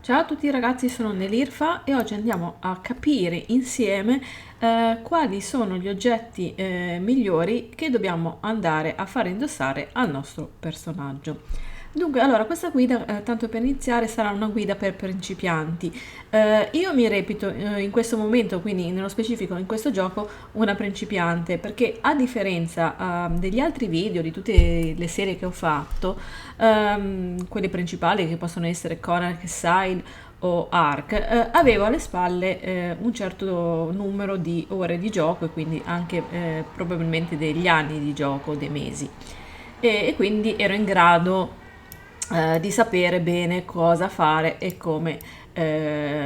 Ciao a tutti ragazzi, sono Nelirfa e oggi andiamo a capire insieme quali sono gli oggetti migliori che dobbiamo andare a fare indossare al nostro personaggio. Dunque, allora, questa guida, tanto per iniziare, sarà una guida per principianti. Io mi reputo in questo momento, quindi nello specifico in questo gioco, una principiante, perché a differenza degli altri video, di tutte le serie che ho fatto, quelle principali che possono essere Conan, Sile o Ark, avevo alle spalle un certo numero di ore di gioco e quindi anche probabilmente degli anni di gioco, dei mesi. E quindi ero in grado di sapere bene cosa fare e come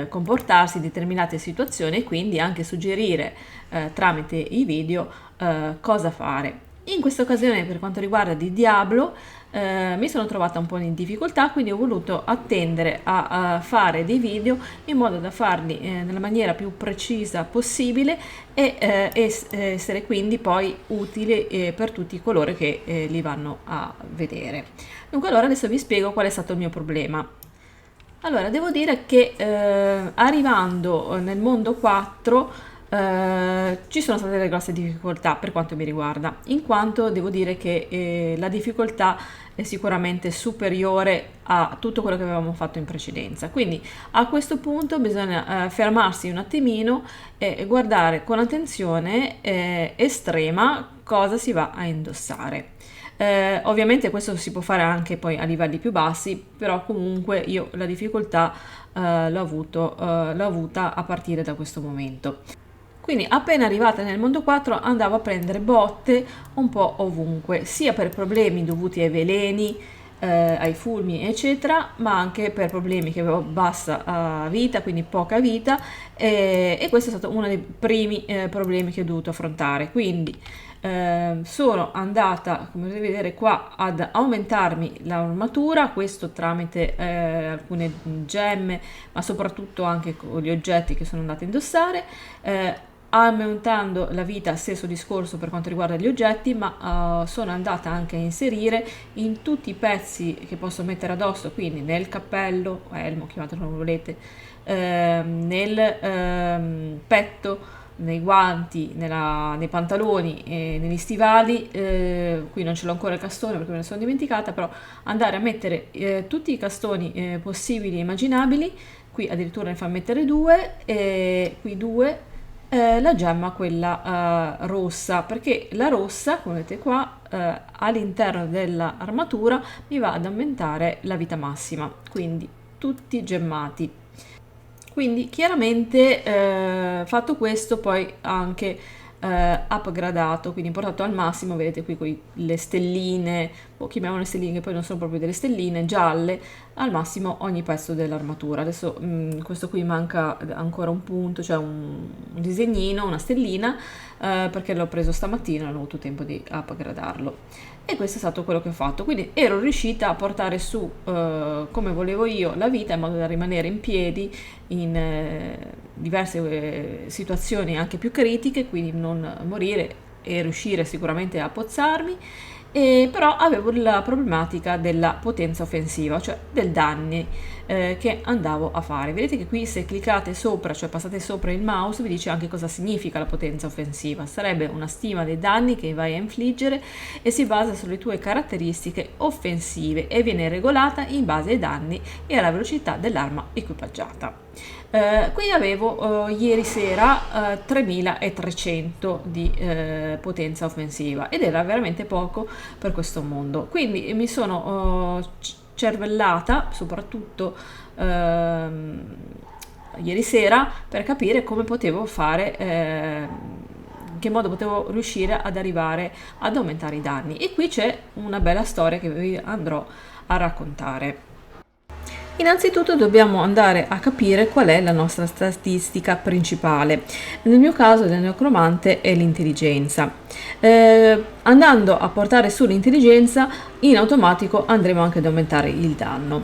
comportarsi in determinate situazioni e quindi anche suggerire tramite i video cosa fare. In questa occasione, per quanto riguarda di Diablo, mi sono trovata un po' in difficoltà, quindi ho voluto attendere a fare dei video in modo da farli nella maniera più precisa possibile e essere quindi poi utile per tutti coloro che li vanno a vedere. Dunque, allora adesso vi spiego qual è stato il mio problema. Allora, devo dire che arrivando nel mondo 4 ci sono state delle grosse difficoltà per quanto mi riguarda, in quanto devo dire che la difficoltà è sicuramente superiore a tutto quello che avevamo fatto in precedenza. Quindi a questo punto bisogna fermarsi un attimino e guardare con attenzione estrema cosa si va a indossare. Ovviamente questo si può fare anche poi a livelli più bassi, però comunque io la difficoltà l'ho avuta a partire da questo momento. Quindi appena arrivata nel mondo 4 andavo a prendere botte un po' ovunque, sia per problemi dovuti ai veleni, ai fulmini eccetera, ma anche per problemi che avevo bassa vita, quindi poca vita, e questo è stato uno dei primi problemi che ho dovuto affrontare. Quindi sono andata, come potete vedere qua, ad aumentarmi l'armatura, questo tramite alcune gemme, ma soprattutto anche con gli oggetti che sono andata a indossare, aumentando la vita, stesso discorso per quanto riguarda gli oggetti, ma sono andata anche a inserire in tutti i pezzi che posso mettere addosso, quindi nel cappello, elmo, chiamatelo come volete, nel petto, nei guanti, nei pantaloni e negli stivali, qui non ce l'ho ancora il castone perché me ne sono dimenticata, però andare a mettere tutti i castoni possibili e immaginabili, qui addirittura ne fa mettere due, e qui due, la gemma quella rossa, perché la rossa, come vedete qua, all'interno dell'armatura mi va ad aumentare la vita massima, quindi tutti gemmati. Quindi chiaramente fatto questo poi anche upgradato, quindi portato al massimo, vedete qui con le stelline, o chiamiamole stelline che poi non sono proprio delle stelline, gialle, al massimo ogni pezzo dell'armatura. Adesso questo qui manca ancora un punto, cioè un disegnino, una stellina, perché l'ho preso stamattina, non ho avuto tempo di upgradarlo. E questo è stato quello che ho fatto, quindi ero riuscita a portare su come volevo io la vita in modo da rimanere in piedi in diverse situazioni anche più critiche, quindi non morire e riuscire sicuramente a pozzarmi, però avevo la problematica della potenza offensiva, cioè del danni che andavo a fare. Vedete che qui se cliccate sopra, cioè passate sopra il mouse, vi dice anche cosa significa la potenza offensiva. Sarebbe una stima dei danni che vai a infliggere e si basa sulle tue caratteristiche offensive e viene regolata in base ai danni e alla velocità dell'arma equipaggiata. Qui avevo ieri sera 3300 di potenza offensiva ed era veramente poco per questo mondo, quindi mi sono cervellata soprattutto ieri sera per capire come potevo fare, in che modo potevo riuscire ad arrivare ad aumentare i danni, e qui c'è una bella storia che vi andrò a raccontare. Innanzitutto dobbiamo andare a capire qual è la nostra statistica principale. Nel mio caso del neocromante è l'intelligenza. Andando a portare su l'intelligenza, in automatico andremo anche ad aumentare il danno.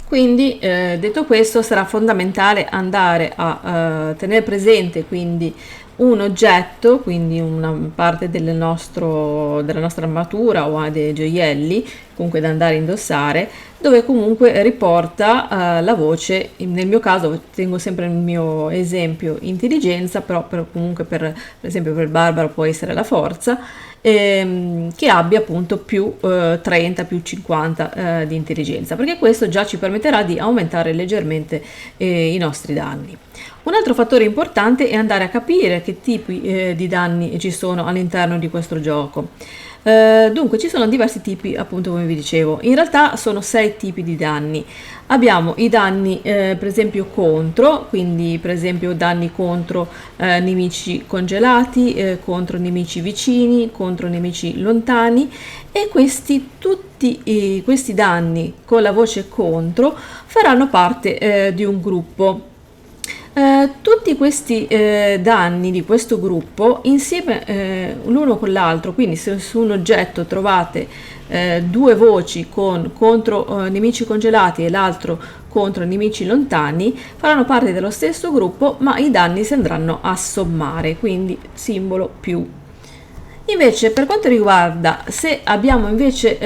Quindi detto questo, sarà fondamentale andare a tenere presente quindi un oggetto, quindi una parte della nostra armatura o dei gioielli comunque da andare a indossare, dove comunque riporta la voce. Nel mio caso tengo sempre il mio esempio intelligenza, però comunque per esempio per Barbara può essere la forza, che abbia appunto più 30 più 50 di intelligenza, perché questo già ci permetterà di aumentare leggermente i nostri danni. Un altro fattore importante è andare a capire che tipi di danni ci sono all'interno di questo gioco. Dunque ci sono diversi tipi, appunto, come vi dicevo. In realtà sono 6 tipi di danni. Abbiamo i danni per esempio contro, quindi per esempio danni contro nemici congelati, contro nemici vicini, contro nemici lontani, e tutti questi danni con la voce contro faranno parte di un gruppo. Tutti questi danni di questo gruppo insieme l'uno con l'altro, quindi se su un oggetto trovate due voci contro nemici congelati e l'altro contro nemici lontani, faranno parte dello stesso gruppo, ma i danni si andranno a sommare, quindi simbolo più. Invece per quanto riguarda se abbiamo invece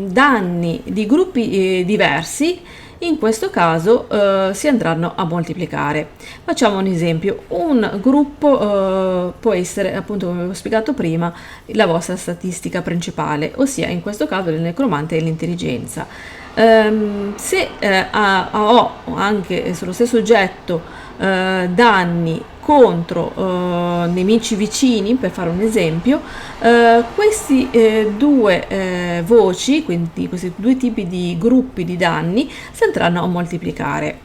danni di gruppi diversi, in questo caso si andranno a moltiplicare. Facciamo un esempio: un gruppo può essere, appunto come avevo spiegato prima, la vostra statistica principale, ossia in questo caso il necromante e l'intelligenza. Se ho anche sullo stesso oggetto danni contro nemici vicini, per fare un esempio, questi due voci, quindi questi due tipi di gruppi di danni, si andranno a moltiplicare.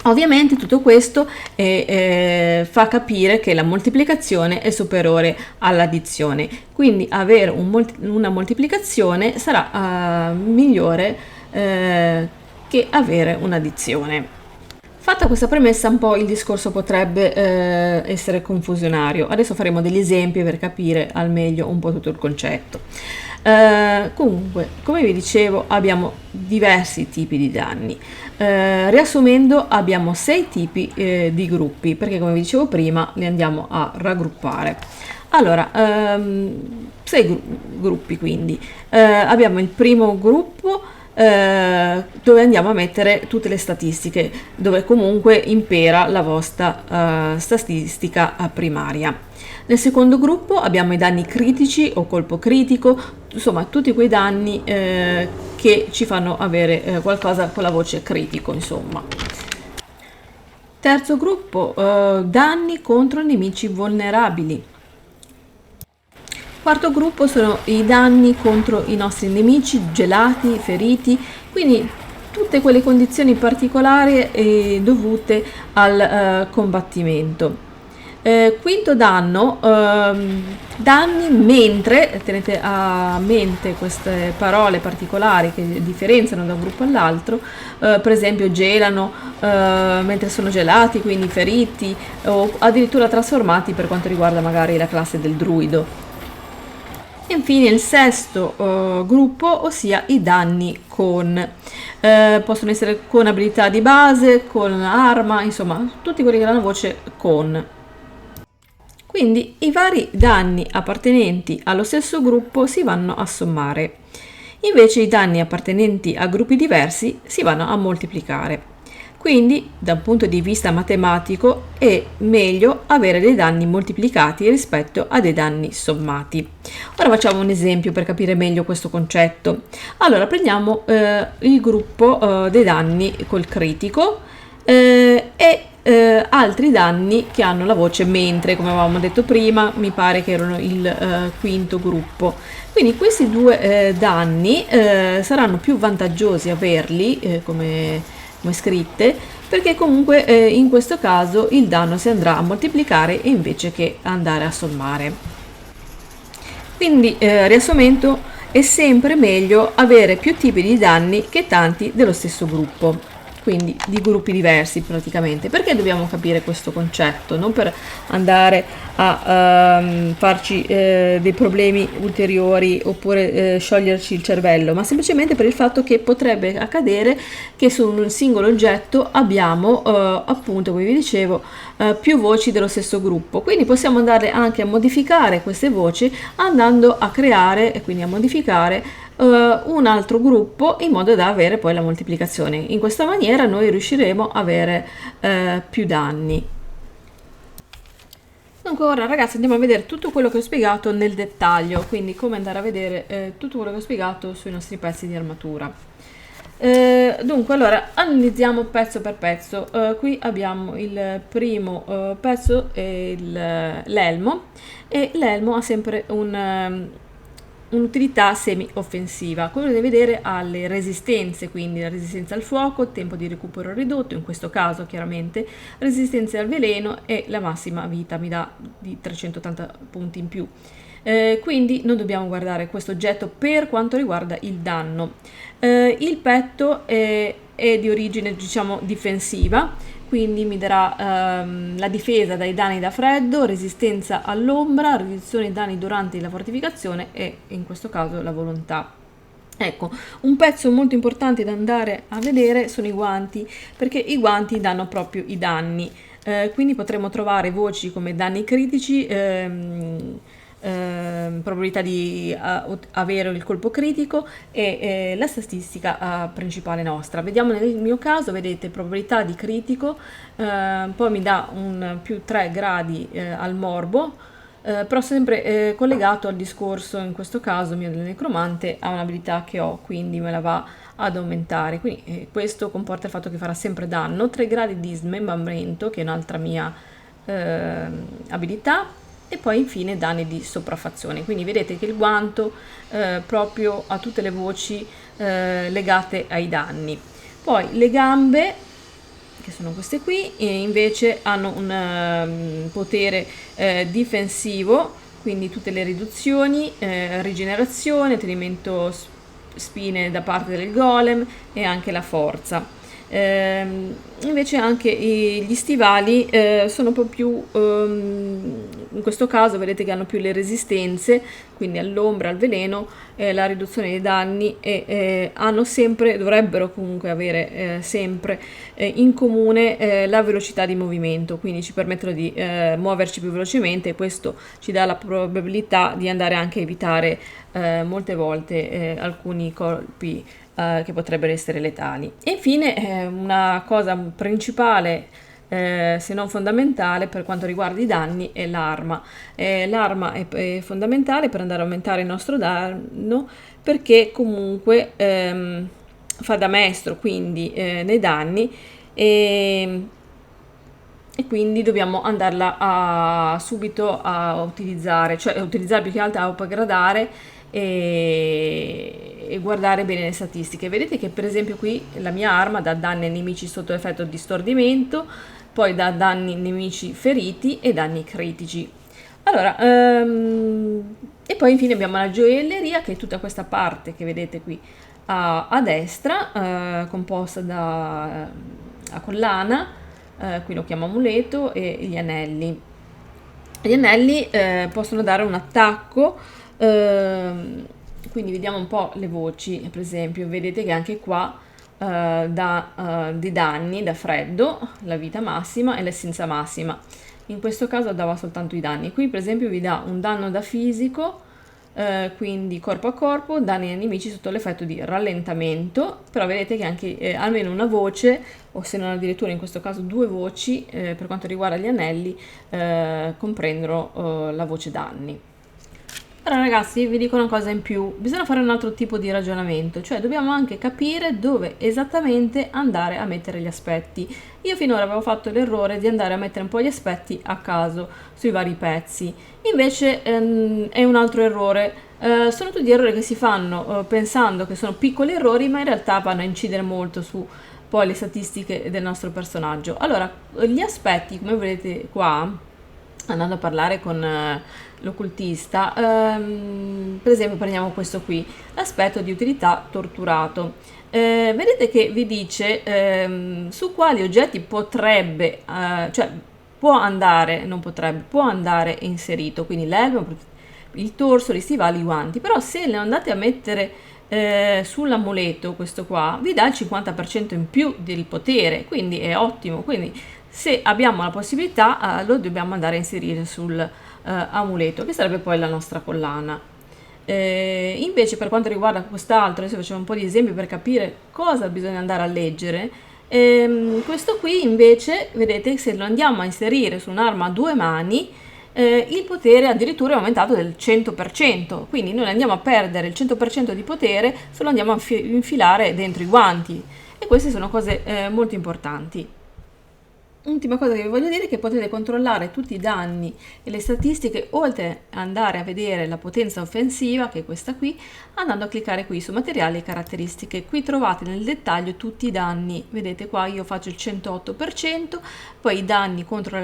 Ovviamente tutto questo fa capire che la moltiplicazione è superiore all'addizione, quindi avere una moltiplicazione sarà migliore che avere un'addizione. Fatta questa premessa, un po' il discorso potrebbe essere confusionario. Adesso faremo degli esempi per capire al meglio un po' tutto il concetto. Comunque, come vi dicevo, abbiamo diversi tipi di danni. Riassumendo, abbiamo 6 tipi di gruppi, perché come vi dicevo prima li andiamo a raggruppare. Allora, 6 gruppi quindi. Abbiamo il primo gruppo, dove andiamo a mettere tutte le statistiche, dove comunque impera la vostra statistica primaria. Nel secondo gruppo abbiamo i danni critici o colpo critico, insomma tutti quei danni che ci fanno avere qualcosa con la voce critico, insomma. Terzo gruppo, danni contro nemici vulnerabili. Quarto gruppo sono i danni contro i nostri nemici gelati, feriti, quindi tutte quelle condizioni particolari dovute al combattimento. Quinto danno, danni mentre, tenete a mente queste parole particolari che differenziano da un gruppo all'altro, per esempio gelano mentre sono gelati, quindi feriti, o addirittura trasformati per quanto riguarda magari la classe del druido. E infine il sesto gruppo, ossia i danni possono essere con abilità di base, con arma, insomma tutti quelli che hanno voce con. Quindi i vari danni appartenenti allo stesso gruppo si vanno a sommare, invece i danni appartenenti a gruppi diversi si vanno a moltiplicare. Quindi, da un punto di vista matematico, è meglio avere dei danni moltiplicati rispetto a dei danni sommati. Ora facciamo un esempio per capire meglio questo concetto. Allora, prendiamo il gruppo dei danni col critico e altri danni che hanno la voce mentre, come avevamo detto prima, mi pare che erano il quinto gruppo. Quindi questi due danni saranno più vantaggiosi averli come scritte, perché comunque in questo caso il danno si andrà a moltiplicare invece che andare a sommare. Quindi riassumendo, è sempre meglio avere più tipi di danni che tanti dello stesso gruppo, quindi di gruppi diversi praticamente. Perché dobbiamo capire questo concetto? Non per andare a farci dei problemi ulteriori oppure scioglierci il cervello, ma semplicemente per il fatto che potrebbe accadere che su un singolo oggetto abbiamo appunto, come vi dicevo, più voci dello stesso gruppo. Quindi possiamo andare anche a modificare queste voci andando a creare e quindi a modificare un altro gruppo in modo da avere poi la moltiplicazione. In questa maniera noi riusciremo a avere più danni. Dunque ora ragazzi andiamo a vedere tutto quello che ho spiegato nel dettaglio, quindi come andare a vedere tutto quello che ho spiegato sui nostri pezzi di armatura. Dunque allora analizziamo pezzo per pezzo. Qui abbiamo il primo pezzo, l'elmo, e l'elmo ha sempre un'utilità semi-offensiva. Come potete vedere ha le resistenze, quindi la resistenza al fuoco, tempo di recupero ridotto, in questo caso chiaramente resistenza al veleno, e la massima vita mi dà di 380 punti in più. Quindi non dobbiamo guardare questo oggetto per quanto riguarda il danno. Il petto è di origine diciamo difensiva, quindi mi darà la difesa dai danni da freddo, resistenza all'ombra, riduzione dei danni durante la fortificazione e in questo caso la volontà. Ecco, un pezzo molto importante da andare a vedere sono i guanti, perché i guanti danno proprio i danni, quindi potremo trovare voci come danni critici, probabilità di avere il colpo critico e la statistica principale nostra. Vediamo nel mio caso, vedete probabilità di critico, poi mi dà un più 3 gradi al morbo, però sempre collegato al discorso, in questo caso mio del necromante, a un'abilità che ho, quindi me la va ad aumentare, quindi questo comporta il fatto che farà sempre danno, 3 gradi di smembramento che è un'altra mia abilità, e poi infine danni di sopraffazione. Quindi vedete che il guanto proprio ha tutte le voci legate ai danni. Poi le gambe, che sono queste qui, e invece hanno un potere difensivo, quindi tutte le riduzioni, rigenerazione, tenimento spine da parte del golem e anche la forza. Invece anche gli stivali sono un po' più, in questo caso vedete che hanno più le resistenze, quindi all'ombra, al veleno, la riduzione dei danni, e hanno sempre, dovrebbero comunque avere sempre in comune la velocità di movimento, quindi ci permettono di muoverci più velocemente, e questo ci dà la probabilità di andare anche a evitare molte volte alcuni colpi che potrebbero essere letali. E infine una cosa principale, se non fondamentale per quanto riguarda i danni, è l'arma. L'arma è fondamentale per andare a aumentare il nostro danno, perché comunque fa da maestro quindi nei danni, e quindi dobbiamo andarla subito a utilizzare, cioè utilizzare più che altro a upgradare e guardare bene le statistiche. Vedete che per esempio qui la mia arma dà danni ai nemici sotto effetto di stordimento, poi dà danni ai nemici feriti e danni critici. Allora, e poi infine abbiamo la gioielleria, che è tutta questa parte che vedete qui a destra, composta da a collana, qui lo chiamo amuleto, e gli anelli. Gli anelli possono dare un attacco, quindi vediamo un po' le voci. Per esempio vedete che anche qua dà dei danni da freddo, la vita massima e l'essenza massima. In questo caso dava soltanto i danni. Qui per esempio vi dà un danno da fisico, quindi corpo a corpo, danni ai nemici sotto l'effetto di rallentamento, però vedete che anche almeno una voce, o se non addirittura in questo caso due voci, per quanto riguarda gli anelli, comprendono la voce danni. Allora ragazzi, vi dico una cosa in più, bisogna fare un altro tipo di ragionamento, cioè dobbiamo anche capire dove esattamente andare a mettere gli aspetti. Io finora avevo fatto l'errore di andare a mettere un po' gli aspetti a caso sui vari pezzi, invece è un altro errore. Sono tutti errori che si fanno pensando che sono piccoli errori, ma in realtà vanno a incidere molto su poi le statistiche del nostro personaggio. Allora, gli aspetti, come vedete qua, andando a parlare con l'occultista, per esempio prendiamo questo qui, l'aspetto di utilità torturato. Vedete che vi dice su quali oggetti potrebbe, cioè può andare, non potrebbe, può andare inserito, quindi l'elmo, il torso, gli stivali, i guanti, però se le andate a mettere sull'amuleto, questo qua vi dà il 50% in più del potere, quindi è ottimo. Quindi se abbiamo la possibilità lo dobbiamo andare a inserire sul amuleto, che sarebbe poi la nostra collana. Invece per quanto riguarda quest'altro, adesso facciamo un po' di esempi per capire cosa bisogna andare a leggere. Questo qui invece, vedete, se lo andiamo a inserire su un'arma a due mani, il potere addirittura è aumentato del 100%, quindi noi andiamo a perdere il 100% di potere se lo andiamo a infilare dentro i guanti, e queste sono cose molto importanti. Ultima cosa che vi voglio dire è che potete controllare tutti i danni e le statistiche, oltre ad andare a vedere la potenza offensiva, che è questa qui, andando a cliccare qui su materiali e caratteristiche. Qui trovate nel dettaglio tutti i danni, vedete qua io faccio il 108%, poi i danni contro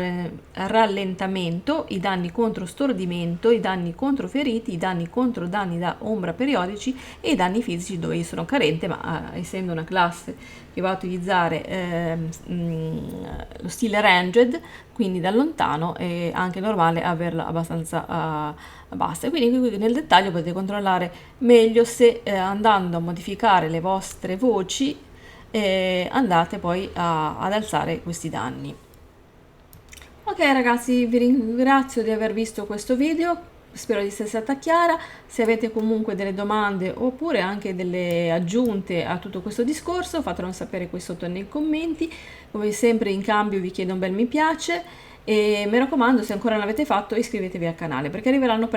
rallentamento, i danni contro stordimento, i danni contro feriti, i danni contro danni da ombra periodici e i danni fisici dove io sono carente, ma essendo una classe che va a utilizzare lo stile ranged, quindi da lontano è anche normale averla abbastanza bassa. E quindi qui nel dettaglio potete controllare meglio se andando a modificare le vostre voci andate poi ad alzare questi danni. Ok ragazzi, vi ringrazio di aver visto questo video, spero di essere stata chiara. Se avete comunque delle domande oppure anche delle aggiunte a tutto questo discorso, fatelo sapere qui sotto nei commenti. Come sempre in cambio vi chiedo un bel mi piace e mi raccomando, se ancora non l'avete fatto, iscrivetevi al canale perché arriveranno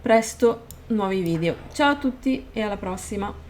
presto nuovi video. Ciao a tutti e alla prossima!